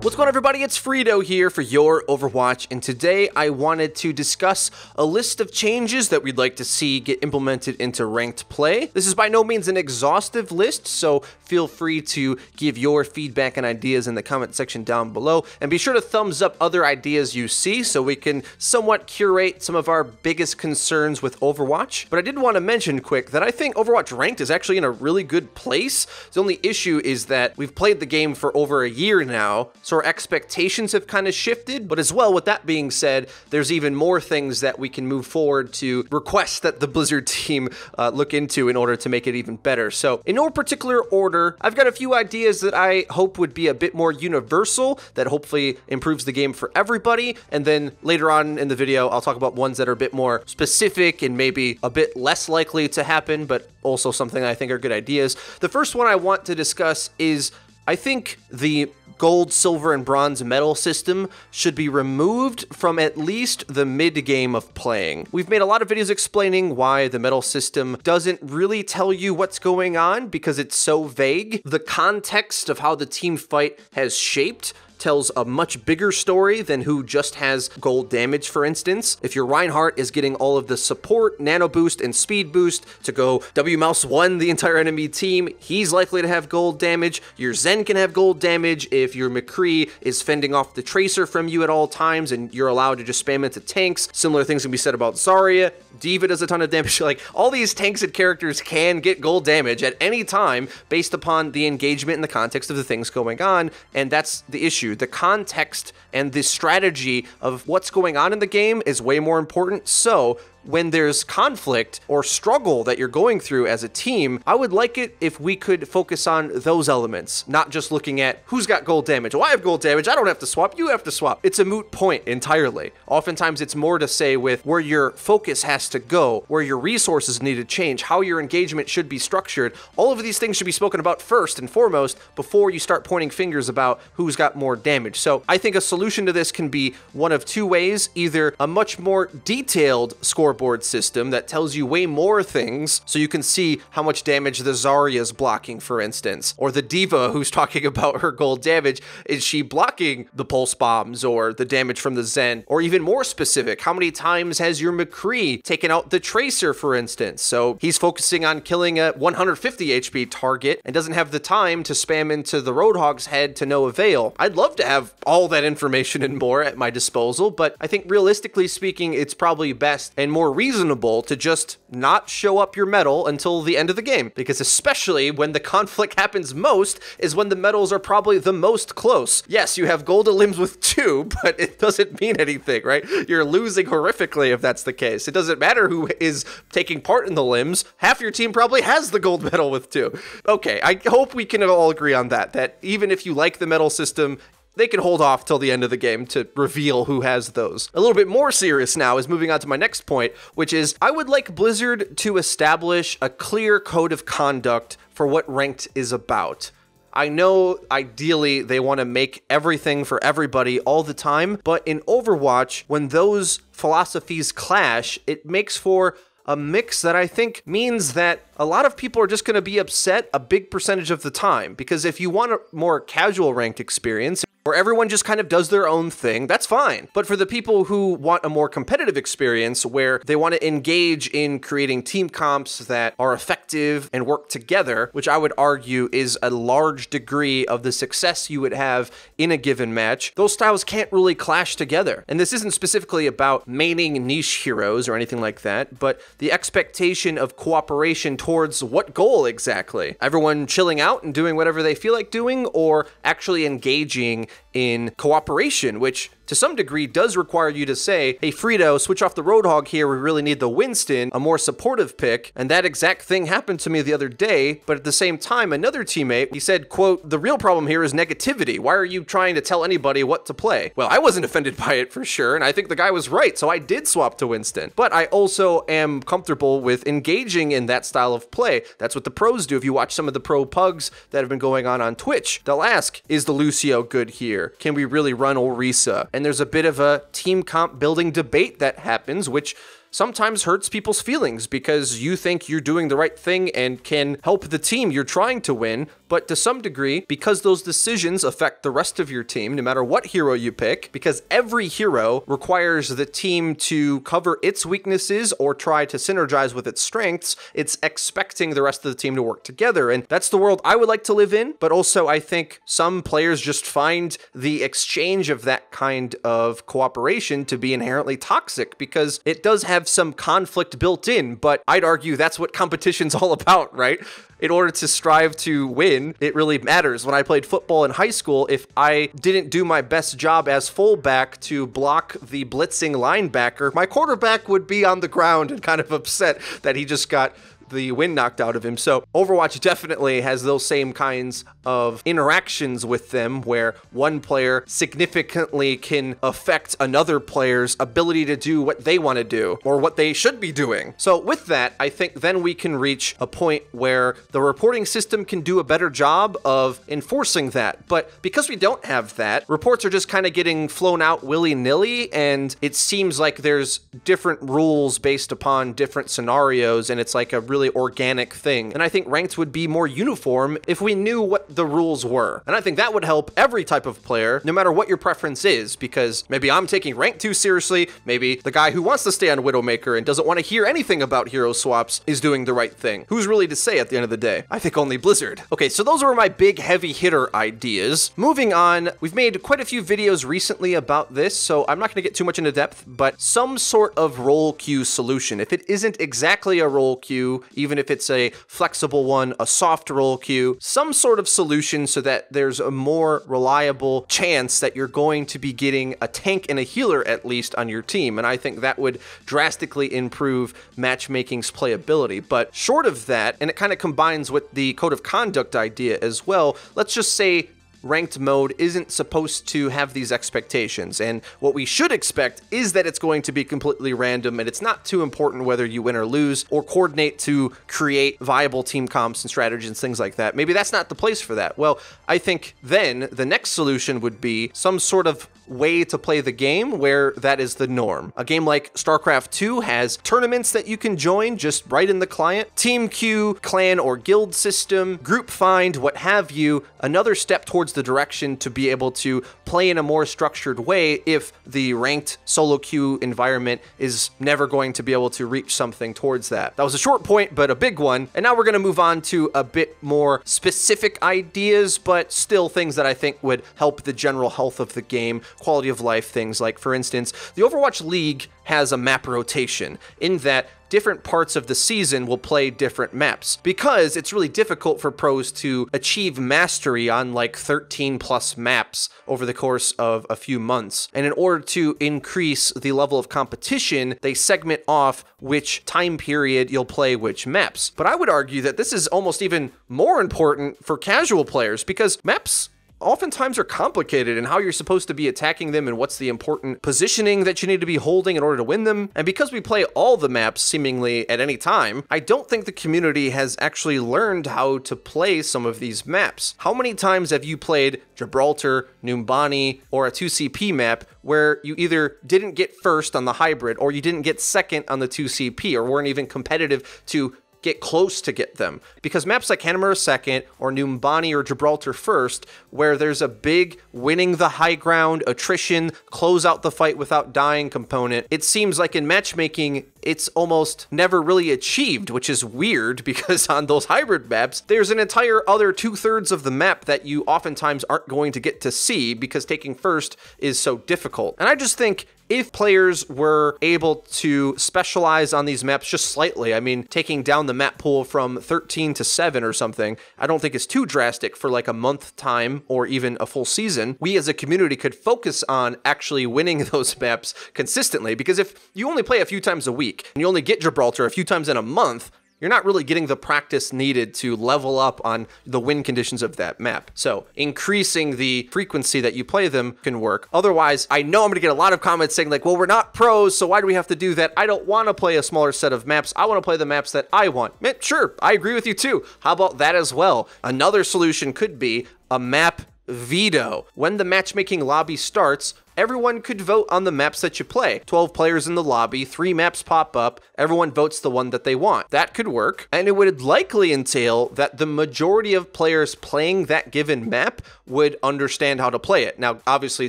What's going on, everybody? It's Freedo here for Your Overwatch, and today I wanted to discuss a list of changes that we'd like to see get implemented into ranked play. This is by no means an exhaustive list, so feel free to give your feedback and ideas in the comment section down below, and be sure to thumbs up other ideas you see so we can somewhat curate some of our biggest concerns with Overwatch. But I did want to mention quick that I think Overwatch Ranked is actually in a really good place. The only issue is that we've played the game for over a year now, so our expectations have kind of shifted. But as well, with that being said, there's even more things that we can move forward to request that the Blizzard team look into in order to make it even better. So in no particular order, I've got a few ideas that I hope would be a bit more universal, that hopefully improves the game for everybody. And then later on in the video, I'll talk about ones that are a bit more specific and maybe a bit less likely to happen, but also something I think are good ideas. The first one I want to discuss is, I think the gold, silver, and bronze medal system should be removed from at least the mid-game of playing. We've made a lot of videos explaining why the medal system doesn't really tell you what's going on because it's so vague. The context of how the team fight has shaped tells a much bigger story than who just has gold damage, for instance. If your Reinhardt is getting all of the support, nano boost, and speed boost to go W-mouse 1 the entire enemy team, he's likely to have gold damage. Your Zen can have gold damage if your McCree is fending off the Tracer from you at all times and you're allowed to just spam into tanks. Similar things can be said about Zarya. D.Va does a ton of damage. Like, all these tanks and characters can get gold damage at any time based upon the engagement and the context of the things going on, and that's the issue. The context and the strategy of what's going on in the game is way more important. So when there's conflict or struggle that you're going through as a team, I would like it if we could focus on those elements, not just looking at who's got gold damage. Well, I have gold damage, I don't have to swap, you have to swap. It's a moot point entirely. Oftentimes it's more to say with where your focus has to go, where your resources need to change, how your engagement should be structured. All of these things should be spoken about first and foremost before you start pointing fingers about who's got more damage. So I think a solution to this can be one of two ways: either a much more detailed scoreboard system that tells you way more things so you can see how much damage the Zarya is blocking, for instance, or the D.Va who's talking about her gold damage, is she blocking the pulse bombs or the damage from the Zen? Or even more specific, how many times has your McCree taken out the Tracer, for instance? So he's focusing on killing a 150 HP target and doesn't have the time to spam into the Roadhog's head to no avail. I'd love to have all that information and more at my disposal, but I think realistically speaking, it's probably best and more reasonable to just not show up your medal until the end of the game, because especially when the conflict happens most is when the medals are probably the most close. Yes, you have gold limbs with 2, but it doesn't mean anything, right? You're losing horrifically if that's the case. It doesn't matter who is taking part in the limbs. Half your team probably has the gold medal with 2. Okay, I hope we can all agree on that even if you like the medal system, they can hold off till the end of the game to reveal who has those. A little bit more serious now is moving on to my next point, which is I would like Blizzard to establish a clear code of conduct for what ranked is about. I know ideally they want to make everything for everybody all the time, but in Overwatch, when those philosophies clash, it makes for a mix that I think means that a lot of people are just going to be upset a big percentage of the time. Because if you want a more casual ranked experience, where everyone just kind of does their own thing, that's fine. But for the people who want a more competitive experience where they want to engage in creating team comps that are effective and work together, which I would argue is a large degree of the success you would have in a given match, those styles can't really clash together. And this isn't specifically about maining niche heroes or anything like that, but the expectation of cooperation towards what goal exactly? Everyone chilling out and doing whatever they feel like doing, or actually engaging in cooperation, which to some degree does require you to say, hey, FREEDO, switch off the Roadhog here, we really need the Winston, a more supportive pick. And that exact thing happened to me the other day, but at the same time, another teammate, he said, quote, the real problem here is negativity. Why are you trying to tell anybody what to play? Well, I wasn't offended by it for sure, and I think the guy was right, so I did swap to Winston. But I also am comfortable with engaging in that style of play. That's what the pros do. If you watch some of the pro pugs that have been going on Twitch, they'll ask, is the Lucio good here? Can we really run Orisa? And there's a bit of a team comp building debate that happens, which sometimes hurts people's feelings because you think you're doing the right thing and can help the team you're trying to win. But to some degree, because those decisions affect the rest of your team, no matter what hero you pick, because every hero requires the team to cover its weaknesses or try to synergize with its strengths, it's expecting the rest of the team to work together. And that's the world I would like to live in. But also, I think some players just find the exchange of that kind of cooperation to be inherently toxic because it does have some conflict built in. But I'd argue that's what competition's all about, right? In order to strive to win, it really matters. When I played football in high school, if I didn't do my best job as fullback to block the blitzing linebacker, my quarterback would be on the ground and kind of upset that he just got the wind knocked out of him. So Overwatch definitely has those same kinds of interactions with them where one player significantly can affect another player's ability to do what they want to do or what they should be doing. So with that, I think then we can reach a point where the reporting system can do a better job of enforcing that. But because we don't have that, reports are just kind of getting flown out willy-nilly, and it seems like there's different rules based upon different scenarios, and it's like a really organic thing. And I think ranked would be more uniform if we knew what the rules were. And I think that would help every type of player, no matter what your preference is, because maybe I'm taking ranked too seriously, maybe the guy who wants to stay on Widowmaker and doesn't want to hear anything about hero swaps is doing the right thing. Who's really to say at the end of the day? I think only Blizzard. Okay, so those were my big heavy hitter ideas. Moving on, we've made quite a few videos recently about this, so I'm not going to get too much into depth, but some sort of role queue solution. If it isn't exactly a role queue, even if it's a flexible one, a soft role queue, some sort of solution so that there's a more reliable chance that you're going to be getting a tank and a healer at least on your team. And I think that would drastically improve matchmaking's playability. But short of that, and it kind of combines with the code of conduct idea as well, let's just say ranked mode isn't supposed to have these expectations, and what we should expect is that it's going to be completely random, and it's not too important whether you win or lose or coordinate to create viable team comps and strategies and things like that. Maybe that's not the place for that. Well, I think then the next solution would be some sort of way to play the game where that is the norm. A game like StarCraft 2 has tournaments that you can join just right in the client, team queue, clan or guild system, group find, what have you, another step towards the direction to be able to play in a more structured way if the ranked solo queue environment is never going to be able to reach something towards that. That was a short point, but a big one. And now we're going to move on to a bit more specific ideas, but still things that I think would help the general health of the game, quality of life things. Like, for instance, the Overwatch League has a map rotation in that different parts of the season will play different maps because it's really difficult for pros to achieve mastery on like 13 plus maps over the course of a few months. And in order to increase the level of competition, they segment off which time period you'll play which maps. But I would argue that this is almost even more important for casual players because maps oftentimes are complicated in how you're supposed to be attacking them and what's the important positioning that you need to be holding in order to win them. And because we play all the maps seemingly at any time, I don't think the community has actually learned how to play some of these maps. How many times have you played Gibraltar, Numbani, or a 2CP map where you either didn't get first on the hybrid or you didn't get second on the 2CP or weren't even competitive to get close to get them? Because maps like Hanamura second or Numbani or Gibraltar first, where there's a big winning the high ground, attrition, close out the fight without dying component, it seems like in matchmaking, it's almost never really achieved, which is weird because on those hybrid maps, there's an entire other 2/3 of the map that you oftentimes aren't going to get to see because taking first is so difficult. And I just think if players were able to specialize on these maps just slightly, I mean, taking down the map pool from 13 to 7 or something, I don't think it's too drastic for like a month time or even a full season. We as a community could focus on actually winning those maps consistently, because if you only play a few times a week and you only get Gibraltar a few times in a month, you're not really getting the practice needed to level up on the win conditions of that map. So increasing the frequency that you play them can work. Otherwise, I know I'm gonna get a lot of comments saying like, well, we're not pros, so why do we have to do that? I don't wanna play a smaller set of maps. I wanna play the maps that I want. Man, sure, I agree with you too. How about that as well? Another solution could be a map veto. When the matchmaking lobby starts, everyone could vote on the maps that you play. 12 players in the lobby, 3 maps pop up, everyone votes the one that they want. That could work, and it would likely entail that the majority of players playing that given map would understand how to play it. Now, obviously,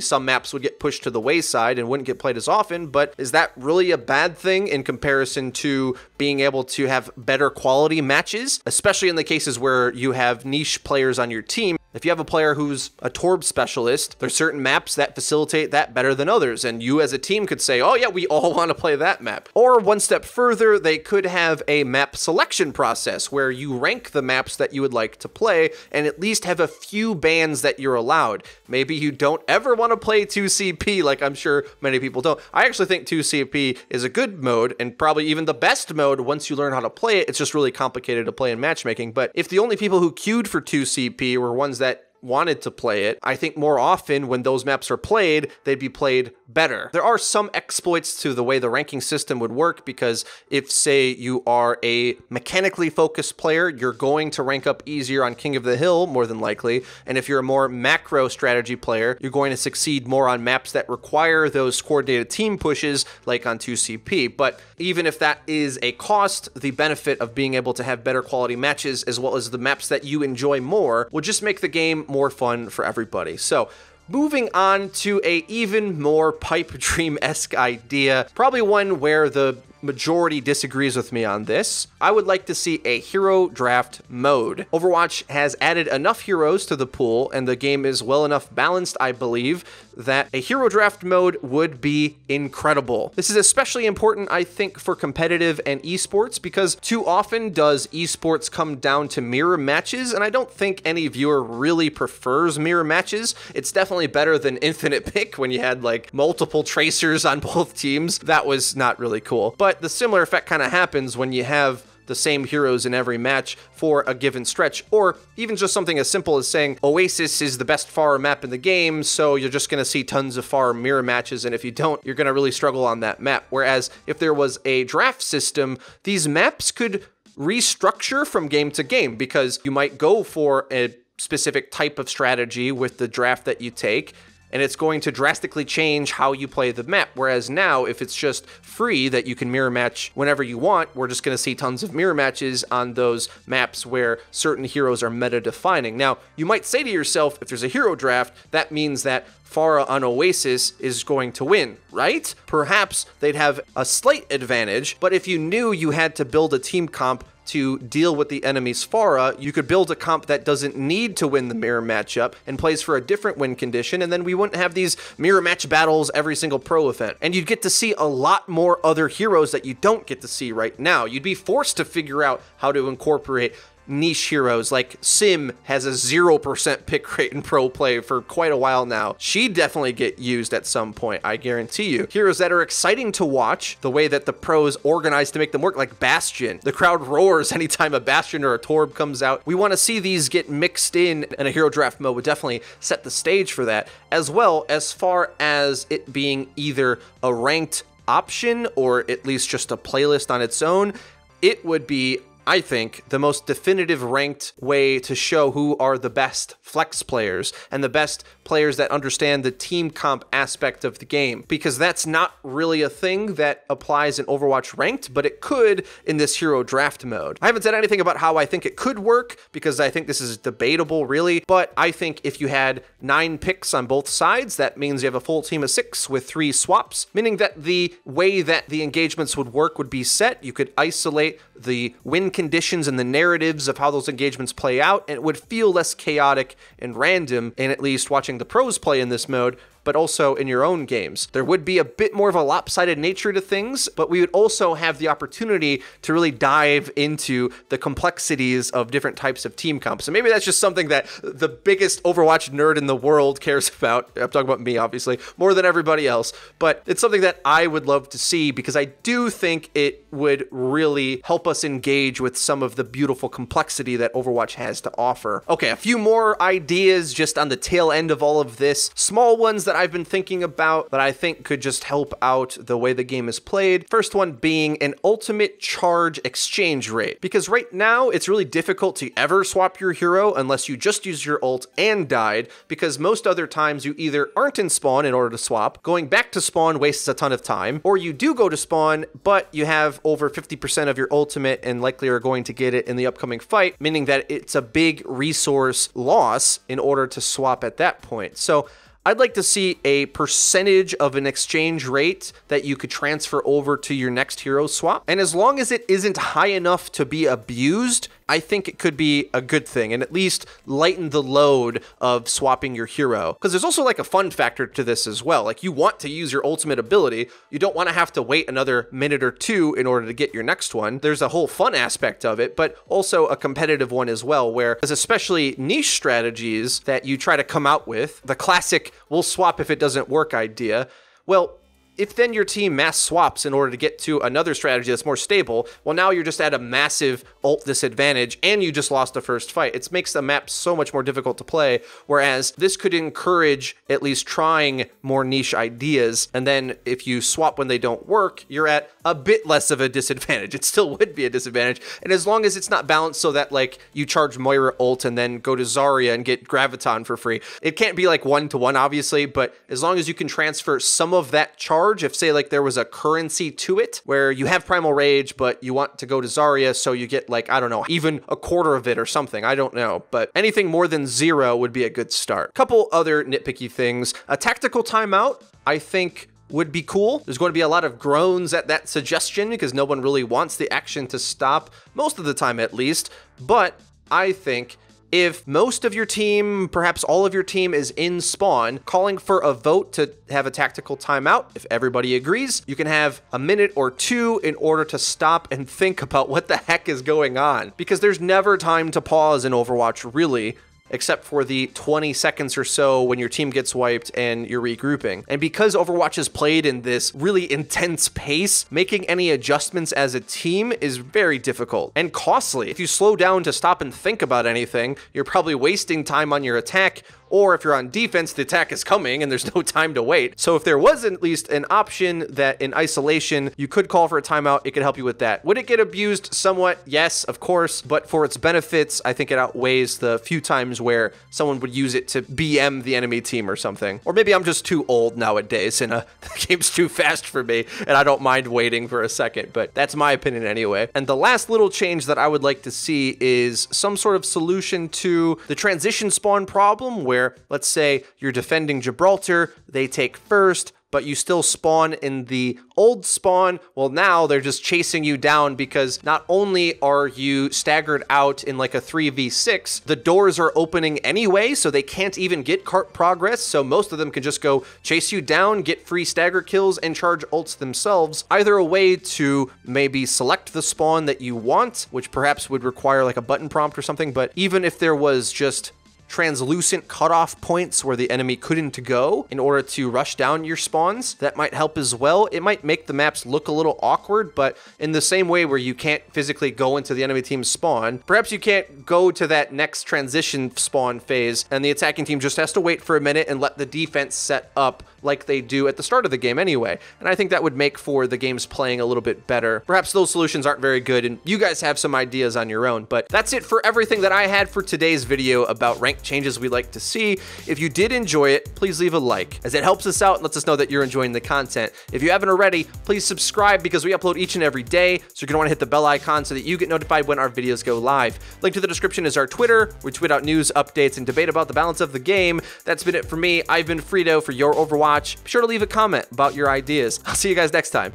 some maps would get pushed to the wayside and wouldn't get played as often, but is that really a bad thing in comparison to being able to have better quality matches, especially in the cases where you have niche players on your team? If you have a player who's a Torb specialist, there's certain maps that facilitate that better than others, and you as a team could say, oh yeah, we all want to play that map. Or one step further, they could have a map selection process where you rank the maps that you would like to play and at least have a few bans that you're allowed. Maybe you don't ever want to play 2CP, like I'm sure many people don't. I actually think 2CP is a good mode and probably even the best mode once you learn how to play it. It's just really complicated to play in matchmaking. But if the only people who queued for 2CP were ones that wanted to play it, I think more often when those maps are played, they'd be played better. There are some exploits to the way the ranking system would work, because if, say, you are a mechanically focused player, you're going to rank up easier on King of the Hill, more than likely, and if you're a more macro strategy player, you're going to succeed more on maps that require those coordinated team pushes, like on 2CP. But even if that is a cost, the benefit of being able to have better quality matches, as well as the maps that you enjoy more, will just make the game more fun for everybody. So, moving on to a even more pipe dream-esque idea, probably one where the majority disagrees with me on this. I would like to see a hero draft mode. Overwatch has added enough heroes to the pool, and the game is well enough balanced, I believe, that a hero draft mode would be incredible. This is especially important, I think, for competitive and esports, because too often does esports come down to mirror matches, and I don't think any viewer really prefers mirror matches. It's definitely better than infinite pick when you had like multiple tracers on both teams. That was not really cool. But the similar effect kind of happens when you have the same heroes in every match for a given stretch, or even just something as simple as saying Oasis is the best Pharah map in the game, so you're just going to see tons of Pharah mirror matches, and if you don't, you're going to really struggle on that map. Whereas if there was a draft system, these maps could restructure from game to game, because you might go for a specific type of strategy with the draft that you take, and it's going to drastically change how you play the map. Whereas now, if it's just free that you can mirror match whenever you want, we're just going to see tons of mirror matches on those maps where certain heroes are meta-defining. Now, you might say to yourself, if there's a hero draft, that means that Pharah on Oasis is going to win, right? Perhaps they'd have a slight advantage, but if you knew you had to build a team comp to deal with the enemy's Pharah, you could build a comp that doesn't need to win the mirror matchup and plays for a different win condition, and then we wouldn't have these mirror match battles every single pro event. And you'd get to see a lot more other heroes that you don't get to see right now. You'd be forced to figure out how to incorporate niche heroes, like Sim has a 0% pick rate in pro play for quite a while now. She'd definitely get used at some point, I guarantee you. Heroes that are exciting to watch, the way that the pros organize to make them work, like Bastion. The crowd roars anytime a Bastion or a Torb comes out. We want to see these get mixed in, and a hero draft mode would definitely set the stage for that, as well as far as it being either a ranked option or at least just a playlist on its own. It would be, I think, the most definitive ranked way to show who are the best flex players and the best players that understand the team comp aspect of the game, because that's not really a thing that applies in Overwatch Ranked, but it could in this hero draft mode. I haven't said anything about how I think it could work, because I think this is debatable, really, but I think if you had 9 picks on both sides, that means you have a full team of 6 with 3 swaps, meaning that the way that the engagements would work would be set. You could isolate the win conditions and the narratives of how those engagements play out, and it would feel less chaotic and random in at least watching the pros play in this mode, but also in your own games. There would be a bit more of a lopsided nature to things, but we would also have the opportunity to really dive into the complexities of different types of team comps. And maybe that's just something that the biggest Overwatch nerd in the world cares about. I'm talking about me, obviously, more than everybody else, but it's something that I would love to see, because I do think it would really help us engage with some of the beautiful complexity that Overwatch has to offer. Okay, a few more ideas just on the tail end of all of this. Small ones that that I've been thinking about that I think could just help out the way the game is played. First one being an ultimate charge exchange rate, because right now it's really difficult to ever swap your hero unless you just use your ult and died, because most other times you either aren't in spawn in order to swap, going back to spawn wastes a ton of time, or you do go to spawn, but you have over 50% of your ultimate and likely are going to get it in the upcoming fight, meaning that it's a big resource loss in order to swap at that point. So I'd like to see a percentage of an exchange rate that you could transfer over to your next hero swap. And as long as it isn't high enough to be abused, I think it could be a good thing and at least lighten the load of swapping your hero. Because there's also like a fun factor to this as well. Like, you want to use your ultimate ability. You don't want to have to wait another minute or two in order to get your next one. There's a whole fun aspect of it, but also a competitive one as well, where there's especially niche strategies that you try to come out with. The classic, we'll swap if it doesn't work idea. Well, if then your team mass swaps in order to get to another strategy that's more stable, well, now you're just at a massive ult disadvantage and you just lost the first fight. It makes the map so much more difficult to play, whereas this could encourage at least trying more niche ideas. And then if you swap when they don't work, you're at a bit less of a disadvantage. It still would be a disadvantage. And as long as it's not balanced so that like you charge Moira ult and then go to Zarya and get Graviton for free. It can't be like 1-to-1 obviously, but as long as you can transfer some of that charge, if say like there was a currency to it where you have Primal Rage, but you want to go to Zarya, so you get like, I don't know, even a quarter of it or something. I don't know, but anything more than 0 would be a good start. Couple other nitpicky things. A tactical timeout, I think, would be cool. There's going to be a lot of groans at that suggestion because no one really wants the action to stop, most of the time at least, but I think if most of your team, perhaps all of your team is in spawn, calling for a vote to have a tactical timeout, if everybody agrees, you can have a minute or two in order to stop and think about what the heck is going on. Because there's never time to pause in Overwatch, really, except for the 20 seconds or so when your team gets wiped and you're regrouping. And because Overwatch is played in this really intense pace, making any adjustments as a team is very difficult and costly. If you slow down to stop and think about anything, you're probably wasting time on your attack, or if you're on defense, the attack is coming and there's no time to wait. So if there was at least an option that in isolation you could call for a timeout, it could help you with that. Would it get abused somewhat? Yes, of course, but for its benefits, I think it outweighs the few times where someone would use it to BM the enemy team or something. Or maybe I'm just too old nowadays and the game's too fast for me and I don't mind waiting for a second, but that's my opinion anyway. And the last little change that I would like to see is some sort of solution to the transition spawn problem, where let's say you're defending Gibraltar, they take first, but you still spawn in the old spawn. Well, now they're just chasing you down because not only are you staggered out in like a 3v6, the doors are opening anyway, so they can't even get cart progress. So most of them can just go chase you down, get free stagger kills, and charge ults themselves. Either a way to maybe select the spawn that you want, which perhaps would require like a button prompt or something, but even if there was just translucent cutoff points where the enemy couldn't go in order to rush down your spawns, that might help as well. It might make the maps look a little awkward, but in the same way where you can't physically go into the enemy team's spawn, perhaps you can't go to that next transition spawn phase and the attacking team just has to wait for a minute and let the defense set up like they do at the start of the game anyway. And I think that would make for the game's playing a little bit better. Perhaps those solutions aren't very good and you guys have some ideas on your own, but that's it for everything that I had for today's video about ranked changes we'd like to see. If you did enjoy it, please leave a like, as it helps us out and lets us know that you're enjoying the content. If you haven't already, please subscribe because we upload each and every day, so you're gonna wanna hit the bell icon so that you get notified when our videos go live. Link to the description is our Twitter. We tweet out news, updates, and debate about the balance of the game. That's been it for me. I've been Freedo for Your Overwatch. Be sure to leave a comment about your ideas. I'll see you guys next time.